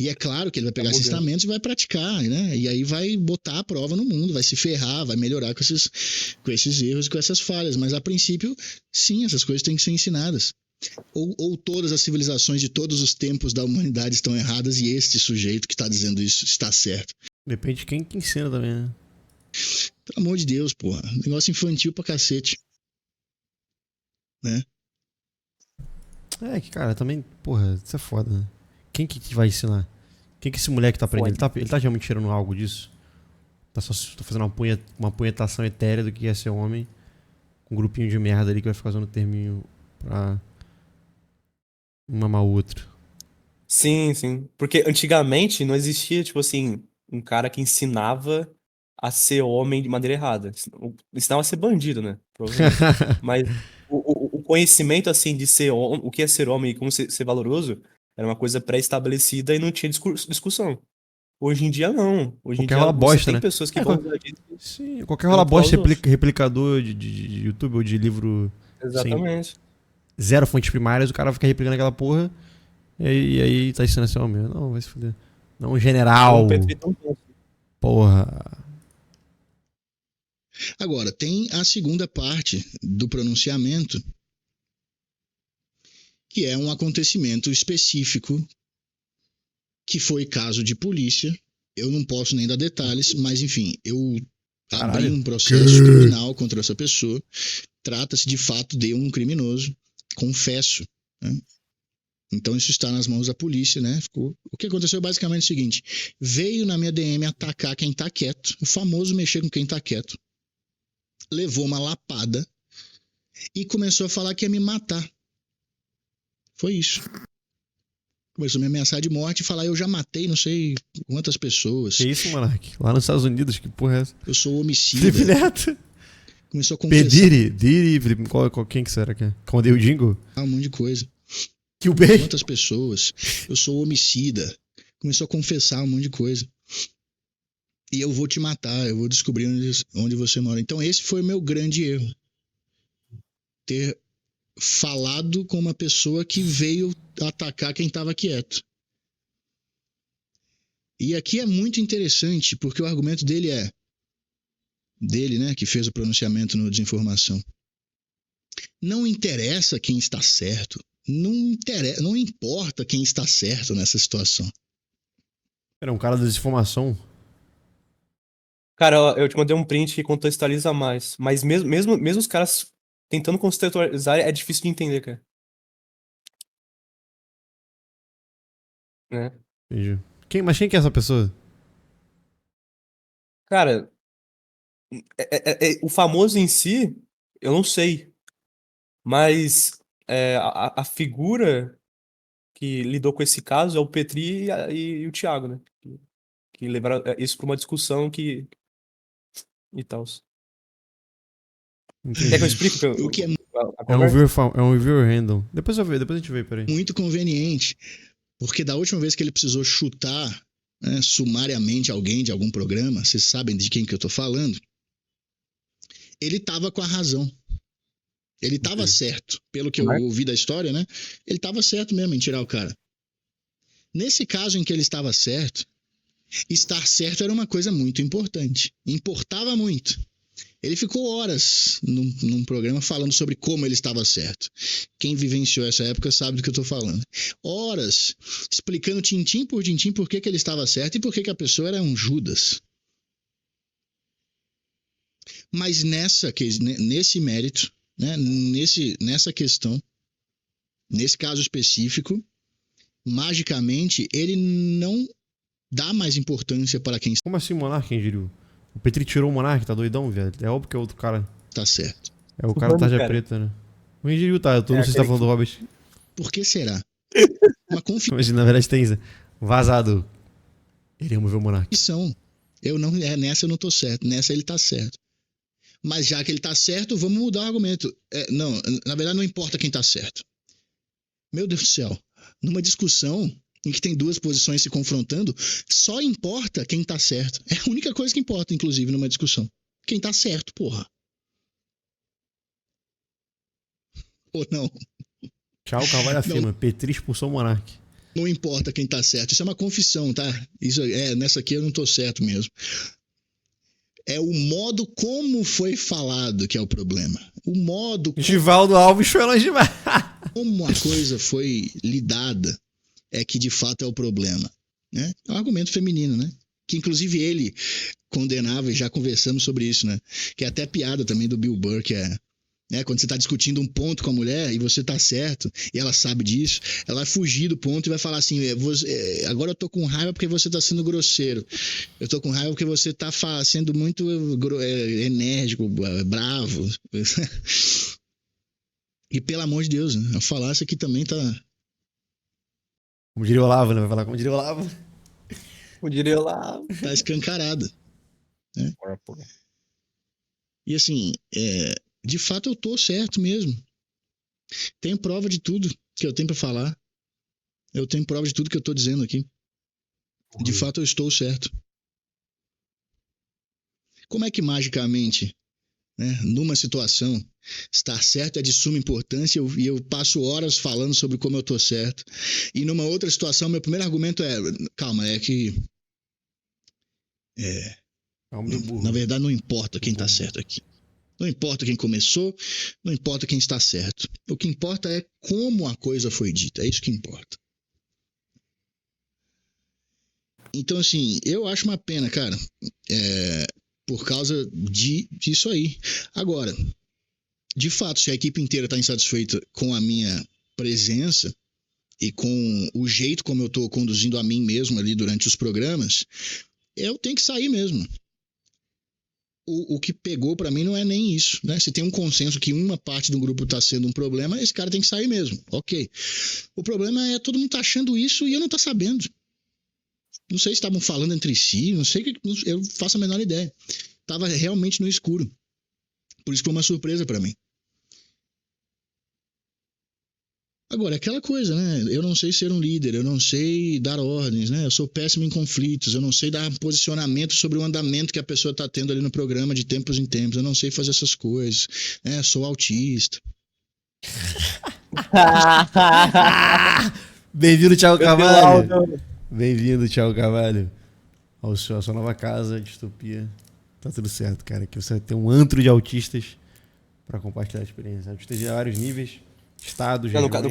S3: E é claro que ele vai pegar esses ensinamentos e vai praticar, né? E aí vai botar a prova no mundo, vai se ferrar, vai melhorar com esses erros, com essas falhas. Mas a princípio, sim, essas coisas têm que ser ensinadas. Ou todas as civilizações de todos os tempos da humanidade estão erradas e este sujeito que está dizendo isso está certo?
S1: Depende de quem que ensina também, né?
S3: Pelo amor de Deus, porra. Negócio infantil pra cacete. Né?
S1: É que, cara, também, porra, isso é foda, né? Quem que vai ensinar? Quem que esse moleque tá aprendendo? Ele tá realmente tirando algo disso? Tá fazendo uma punhetação etérea do que é ser homem, com um grupinho de merda ali que vai ficar usando o terminho pra mamar o outro.
S4: Sim, sim. Porque antigamente não existia, tipo assim, um cara que ensinava a ser homem de maneira errada. Ensinava a ser bandido, né? Provavelmente. Mas o conhecimento, assim, de ser o que é ser homem e como ser valoroso era uma coisa pré-estabelecida e não tinha discussão. Hoje em dia, não. Hoje em
S1: Qualquer
S4: dia
S1: rola
S4: você
S1: bosta,
S4: tem
S1: né?
S4: pessoas que
S1: É,
S4: vão usar disso.
S1: Sim, qualquer rola bosta, replicador de YouTube ou de livro sem
S4: Exatamente.
S1: zero fontes primárias, o cara fica replicando aquela porra e aí tá ensinando assim, ó, meu, não, vai se fuder. Não, general.
S4: O Petri tão bom.
S1: Porra.
S3: Agora, tem a segunda parte do pronunciamento, que é um acontecimento específico, que foi caso de polícia. Eu não posso nem dar detalhes, mas enfim, eu abri um processo criminal contra essa pessoa. Trata-se de fato de um criminoso, confesso, né? Então isso está nas mãos da polícia, né? O que aconteceu é basicamente o seguinte: veio na minha DM atacar quem tá quieto, o famoso mexer com quem tá quieto. Levou uma lapada e começou a falar que ia me matar. Foi isso. Começou a me ameaçar de morte e falar: eu já matei não sei quantas pessoas.
S1: Que isso, Monark? Lá nos Estados Unidos, que porra é essa?
S3: Eu sou homicida.
S1: Felipe Neto.
S3: Começou a confessar.
S1: Diri, Felipe, quem que será que é? Condei o Jingle?
S3: Um monte de coisa.
S1: Que o bem?
S3: Quantas pessoas? Eu sou homicida. Começou a confessar um monte de coisa. E eu vou te matar, eu vou descobrir onde você mora. Então esse foi o meu grande erro. Ter falado com uma pessoa que veio atacar quem estava quieto. E aqui é muito interessante, porque o argumento dele dele, né, que fez o pronunciamento no Desinformação. Não interessa quem está certo. Não importa quem está certo nessa situação.
S1: Era um cara da desinformação.
S4: Cara, eu te mandei um print que contextualiza mais. Mas mesmo os caras tentando contextualizar, é difícil de entender, cara. Né?
S1: Entendi. Mas quem que é essa pessoa?
S4: Cara, o famoso em si, eu não sei. Mas a figura que lidou com esse caso é o Petri e o Thiago, né? Que levaram isso pra uma discussão e tal. Quer que eu explique?
S3: O que é
S1: É um viewer random. Depois a gente vê, peraí.
S3: muito conveniente, porque da última vez que ele precisou chutar, né, sumariamente alguém de algum programa, vocês sabem de quem que eu tô falando, ele tava com a razão. Ele tava certo, pelo que eu ouvi da história, né? Ele tava certo mesmo em tirar o cara. Nesse caso em que ele estava certo, estar certo era uma coisa muito importante. Importava muito. Ele ficou horas num programa falando sobre como ele estava certo. Quem vivenciou essa época sabe do que eu estou falando. Horas explicando tintim por tintim por que ele estava certo e por que a pessoa era um Judas. Mas nesse mérito, né, nessa questão, nesse caso específico, magicamente, ele não dá mais importância para quem
S1: Como assim o Monark, hein, Gírio? O Petri tirou o Monark, tá doidão, velho? É óbvio que é outro cara.
S3: está certo.
S1: É o cara da tarja preta, né? O Gírio tá, eu não sei se tá falando do Robert.
S3: Por que será? Uma
S1: Mas na verdade tem vazado. Ele removeu o Monark.
S3: confissão. Nessa eu não tô certo, nessa ele tá certo. Mas já que ele tá certo, vamos mudar o argumento. Não, na verdade não importa quem tá certo. Meu Deus do céu, numa discussão em que tem duas posições se confrontando, só importa quem tá certo. É a única coisa que importa, inclusive, numa discussão. Quem tá certo, porra. Ou não.
S1: Tchau, Carvalho afirma. Petri expulsou o Monark.
S3: Não importa quem tá certo. Isso é uma confissão, tá? Nessa aqui eu não tô certo mesmo. É o modo como foi falado que é o problema. O modo...
S1: Givaldo Alves foi longe demais.
S3: Como a coisa foi lidada é que de fato é o problema, né? É um argumento feminino, né? Que inclusive ele condenava, e já conversamos sobre isso, né? Que é até piada também do Bill Burr, que é, né, quando você tá discutindo um ponto com a mulher e você tá certo, e ela sabe disso, ela vai fugir do ponto e vai falar assim, agora eu tô com raiva porque você tá sendo grosseiro, eu tô com raiva porque você tá sendo muito enérgico, bravo. E pelo amor de Deus, né? A falácia aqui também tá...
S1: Como diria o Olavo, né? Vai falar como diria o Olavo.
S4: Eu diria lá.
S3: tá escancarada. E assim, de fato eu tô certo mesmo. Tenho prova de tudo que eu tenho pra falar. Eu tenho prova de tudo que eu tô dizendo aqui. De fato eu estou certo. Como é que magicamente, né, numa situação, estar certo é de suma importância e eu passo horas falando sobre como eu tô certo. E numa outra situação, meu primeiro argumento é, calma, é que
S1: Calma do burro.
S3: na verdade não importa quem tá certo aqui. Não importa quem começou, não importa quem está certo. O que importa é como a coisa foi dita, é isso que importa. Então, assim, eu acho uma pena, cara, por causa disso aí. Agora, de fato, se a equipe inteira está insatisfeita com a minha presença e com o jeito como eu estou conduzindo a mim mesmo ali durante os programas, eu tenho que sair mesmo. O que pegou pra mim não é nem isso, né? Se tem um consenso que uma parte do grupo tá sendo um problema, esse cara tem que sair mesmo, ok. O problema é todo mundo tá achando isso e eu não tá sabendo. Não sei se estavam falando entre si, não sei, eu faço a menor ideia. Tava realmente no escuro. Por isso foi uma surpresa pra mim. Agora, aquela coisa, né? Eu não sei ser um líder, eu não sei dar ordens, né? Eu sou péssimo em conflitos, eu não sei dar posicionamento sobre o andamento que a pessoa está tendo ali no programa de tempos em tempos, eu não sei fazer essas coisas, né? Sou autista.
S1: Bem-vindo, Thiago Carvalho. Bem-vindo, Thiago Carvalho. Ao seu, a sua nova casa, distopia. Tá tudo certo, cara. Aqui você vai ter um antro de autistas para compartilhar a experiência. Autistas de vários níveis. Estados,
S4: Não,
S1: regiões.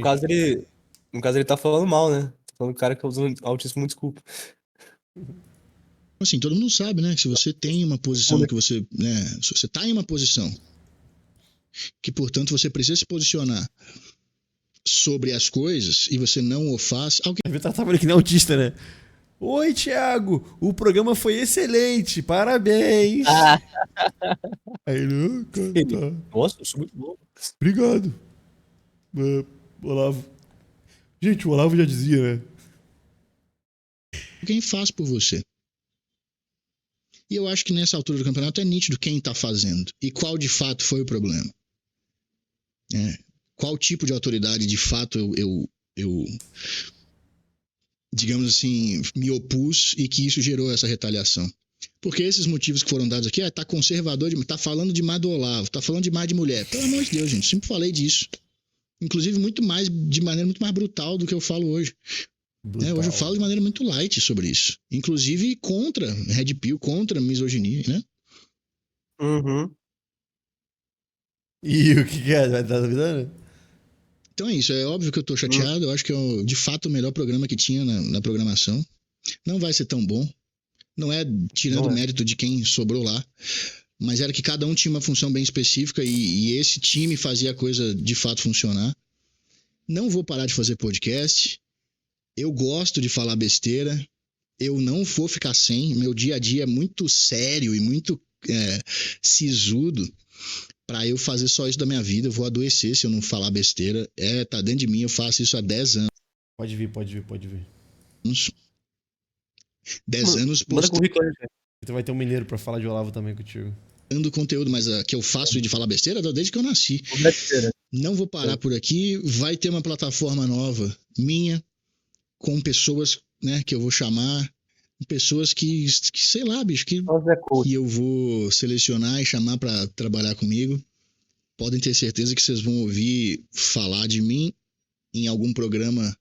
S4: no caso ele tá falando mal, né? Tá falando do cara que usa autismo como desculpa.
S3: Assim, todo mundo sabe, né? Que se você tem uma posição que você, né? Se você tá em uma posição que, portanto, você precisa se posicionar sobre as coisas e você não o faz, alguém
S1: Deve estar falando que nem autista, né? Oi, Thiago. O programa foi excelente. Parabéns. Aí ele, tá.
S4: Nossa, eu sou muito bom.
S1: Obrigado. Olavo. Gente, o Olavo já dizia, né?
S3: faz por você. E eu acho que nessa altura do campeonato é nítido quem está fazendo e qual de fato foi o problema. Qual tipo de autoridade de fato eu digamos assim, me opus e que isso gerou essa retaliação. Porque esses motivos que foram dados aqui, tá conservador, tá falando demais do Olavo, tá falando demais de mulher. Pelo amor de Deus, gente, sempre falei disso. Inclusive de maneira muito mais brutal do que eu falo hoje. Hoje eu falo de maneira muito light sobre isso. Inclusive contra Red Pill, contra misoginia, né?
S4: Uhum.
S1: E o que é? Vai estar duvidando?
S3: Então é isso, é óbvio que eu tô chateado, eu acho que é de fato o melhor programa que tinha na programação. Não vai ser tão bom, não é tirando o mérito de quem sobrou lá, mas era que cada um tinha uma função bem específica e esse time fazia a coisa de fato funcionar. Não vou parar de fazer podcast, eu gosto de falar besteira, eu não vou ficar sem, meu dia a dia é muito sério e muito sisudo. Pra eu fazer só isso da minha vida, eu vou adoecer se eu não falar besteira. Tá dentro de mim, eu faço isso há 10 anos.
S1: Pode vir.
S3: 10 anos
S4: Manda currículo aí, velho.
S1: Então vai ter um mineiro pra falar de Olavo também contigo.
S3: postando conteúdo, mas que eu faço de falar besteira desde que eu nasci. Não vou parar por aqui, vai ter uma plataforma nova minha, com pessoas, né, que eu vou chamar, pessoas que sei lá, bicho, que eu vou selecionar e chamar para trabalhar comigo. Podem ter certeza que vocês vão ouvir falar de mim em algum programa,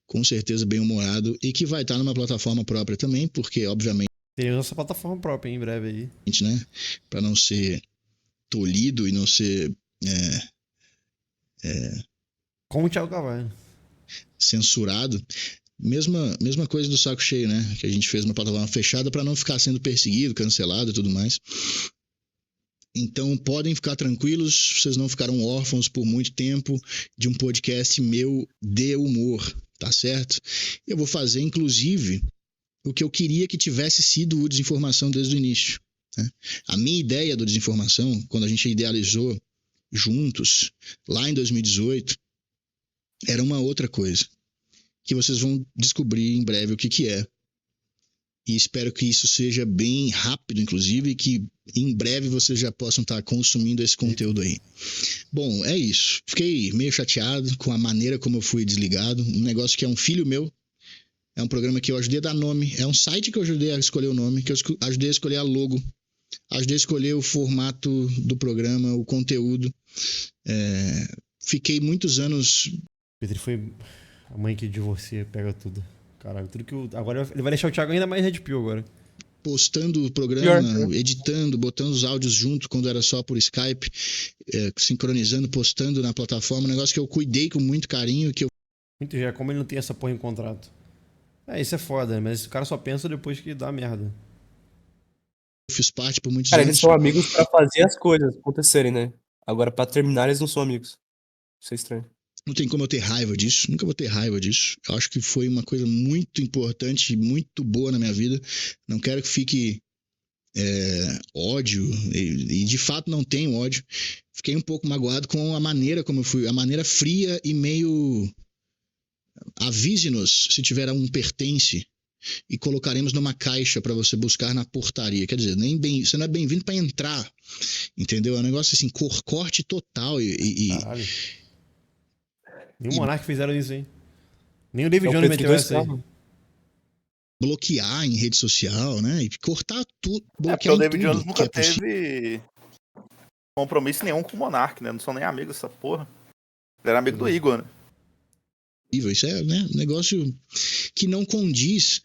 S3: com certeza bem humorado, e que vai estar numa plataforma própria também, porque obviamente
S1: Teremos nossa plataforma própria em breve aí.
S3: Né, para não ser tolhido e não ser
S1: Com o Thiago Carvalho.
S3: censurado. Mesma coisa do Saco Cheio, né? Que a gente fez uma plataforma fechada para não ficar sendo perseguido, cancelado e tudo mais. Então podem ficar tranquilos, vocês não ficaram órfãos por muito tempo de um podcast meu de humor, tá certo? Eu vou fazer, inclusive, o que eu queria que tivesse sido o Desinformação desde o início, né? A minha ideia do Desinformação, quando a gente idealizou juntos, lá em 2018, era uma outra coisa, que vocês vão descobrir em breve o que é. E espero que isso seja bem rápido, inclusive, e que em breve vocês já possam estar consumindo esse conteúdo aí. Bom, é isso. Fiquei meio chateado com a maneira como eu fui desligado. Um negócio que é um filho meu. É um programa que eu ajudei a dar nome. É um site que eu ajudei a escolher o nome, que eu ajudei a escolher a logo. Ajudei a escolher o formato do programa, o conteúdo. Fiquei muitos anos...
S1: Petri foi a mãe que divorcia, pega tudo. Caralho, tudo que agora ele vai deixar o Thiago ainda mais Red Pill agora.
S3: Postando o programa, editando, botando os áudios junto quando era só por Skype, sincronizando, postando na plataforma, um negócio que eu cuidei com muito carinho, que eu...
S1: Muito já, como ele não tem essa porra em contrato. Isso é foda, mas o cara só pensa depois que dá merda.
S3: fiz parte por muitos
S4: Cara,
S3: anos.
S4: eles são amigos pra fazer as coisas acontecerem, né? Agora, pra terminar, eles não são amigos. Isso é estranho.
S3: Não tem como eu ter raiva disso, nunca vou ter raiva disso. Eu acho que foi uma coisa muito importante, muito boa na minha vida. Não quero que fique ódio, e de fato não tenho ódio. Fiquei um pouco magoado com a maneira como eu fui, a maneira fria e meio... Avise-nos se tiver um pertence e colocaremos numa caixa para você buscar na portaria. Quer dizer, você não é bem-vindo para entrar, entendeu? É um negócio assim, corte total
S1: Caralho. Nem o Monark fizeram isso, hein? Nem o David Jones meteu essa aí.
S3: Bloquear em rede social, né? E cortar tudo.
S2: Porque o David Jones nunca teve compromisso nenhum com o Monark, né? Não são nem amigos dessa porra. Ele era amigo do Igor, né?
S3: Isso é, né, um negócio que não condiz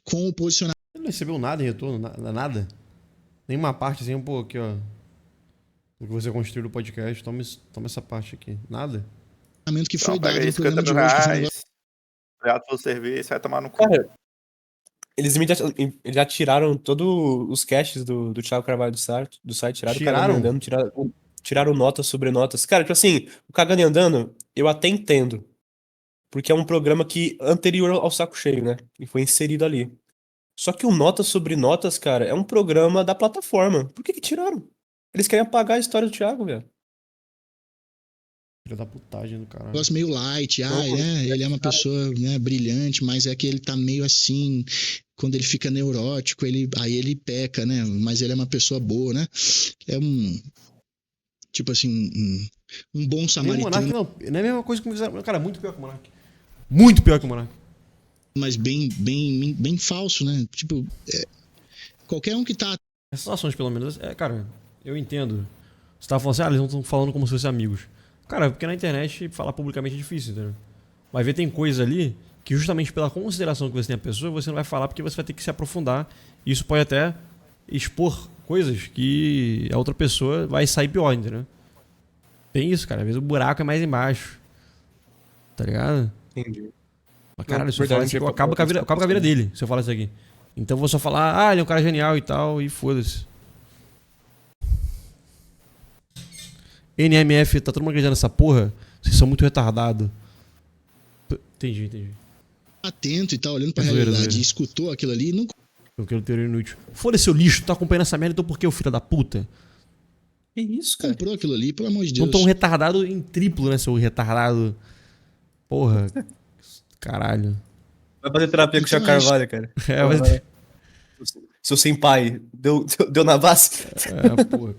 S3: com o posicionamento.
S1: Ele não recebeu nada em retorno, nada. Nenhuma parte assim, pô, aqui ó. O que você construiu no podcast, toma essa parte aqui. Nada.
S3: Que foi
S2: então,
S3: dado no programa de hoje.
S2: Obrigado pelo serviço, vai tomar no cu.
S4: Cara, eles já tiraram todos os caches do Thiago Carvalho do site, tiraram notas sobre notas. Cara, tipo assim, o Cagando e Andando, eu até entendo. Porque é um programa anterior ao Saco Cheio, né? E foi inserido ali. Só que o Notas sobre Notas, cara, é um programa da plataforma. Por que tiraram? Eles querem apagar a história do Thiago, velho.
S1: Filho da putagem do caralho.
S3: Negócio meio light, ele é uma pessoa, né, brilhante, mas é que ele tá meio assim, quando ele fica neurótico, aí ele peca, né? Mas ele é uma pessoa boa, né? É tipo assim, um bom samaritano.
S1: O Monark não é a mesma coisa que me fizeram. Cara, muito pior que o Monark. Muito pior que o Monark.
S3: Mas bem falso, né? Tipo, qualquer um que tá...
S1: Essas ações, pelo menos, cara, eu entendo. Você tava falando assim, eles não estão falando como se fossem amigos. Cara, porque na internet falar publicamente é difícil, entendeu? Vai ver, tem coisa ali que justamente pela consideração que você tem a pessoa, você não vai falar porque você vai ter que se aprofundar. E isso pode até expor coisas que a outra pessoa vai sair pior, entendeu? Tem isso, cara. Às vezes o buraco é mais embaixo. Tá ligado?
S4: Entendi.
S1: Mas, caralho, se eu falar isso aqui, eu acabo com a vida dele, se eu falar isso aqui. Então eu vou só falar, ele é um cara genial e tal, e foda-se. NMF, tá todo mundo acreditando nessa porra? Vocês são muito retardados. Entendi.
S3: Atento e tá olhando pra realidade e escutou aquilo ali, não...
S1: Eu quero teoria inútil. Foda-se, seu lixo, tá acompanhando essa merda, então por que, o filho da puta?
S4: Que isso, cara?
S3: Comprou aquilo ali, pelo amor de Deus.
S1: Não tão retardado em triplo, né, seu retardado. Porra. Caralho.
S4: Vai fazer terapia com o Thiago Carvalho, cara.
S1: Mas...
S4: Seu senpai, deu na base?
S1: Porra,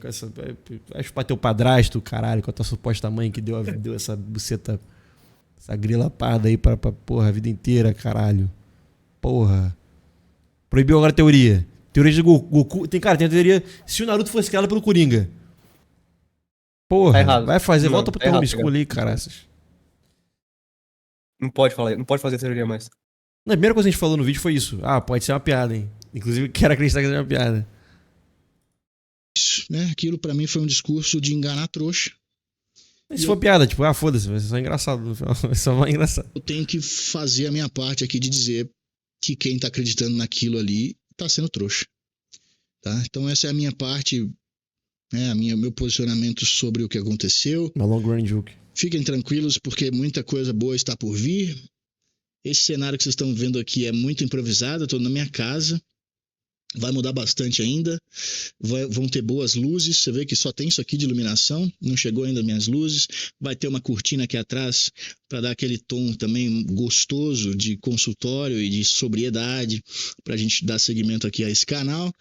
S1: vai chupar teu padrasto, caralho, com a tua suposta mãe que deu essa buceta, essa grila parda aí pra porra a vida inteira, caralho. Porra. Proibiu agora a teoria. Teoria de Goku. Tem a teoria se o Naruto fosse criado pelo Coringa. Porra, tá errado. Vai fazer, volta pro teu homeschool aí, cara.
S4: Não pode fazer teoria mais.
S1: A primeira coisa que a gente falou no vídeo foi isso. Pode ser uma piada, hein? Inclusive, quero acreditar que seja uma piada.
S3: Isso, né? Aquilo pra mim foi um discurso de enganar trouxa.
S1: Se for piada, tipo, foda-se, vai ser só engraçado no final. Vai ser só mais engraçado.
S3: Eu tenho que fazer a minha parte aqui de dizer que quem tá acreditando naquilo ali tá sendo trouxa. Tá? Então essa é a minha parte, meu posicionamento sobre o que aconteceu.
S1: Uma long run joke.
S3: Fiquem tranquilos porque muita coisa boa está por vir. Esse cenário que vocês estão vendo aqui é muito improvisado, eu tô na minha casa. Vai mudar bastante ainda, vão ter boas luzes, você vê que só tem isso aqui de iluminação, não chegou ainda minhas luzes, vai ter uma cortina aqui atrás para dar aquele tom também gostoso de consultório e de sobriedade, para a gente dar seguimento aqui a esse canal.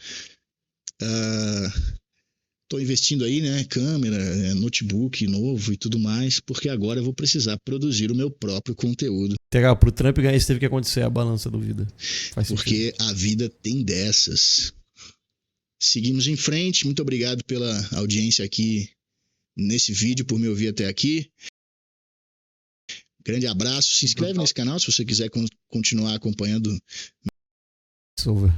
S3: Estou investindo aí, né, câmera, notebook novo e tudo mais, porque agora eu vou precisar produzir o meu próprio conteúdo.
S1: Pro Trump ganhar isso teve que acontecer a balança do vida.
S3: Porque a vida tem dessas. Seguimos em frente, muito obrigado pela audiência aqui nesse vídeo, por me ouvir até aqui. Grande abraço, se inscreve nesse canal se você quiser continuar acompanhando.
S1: It's over.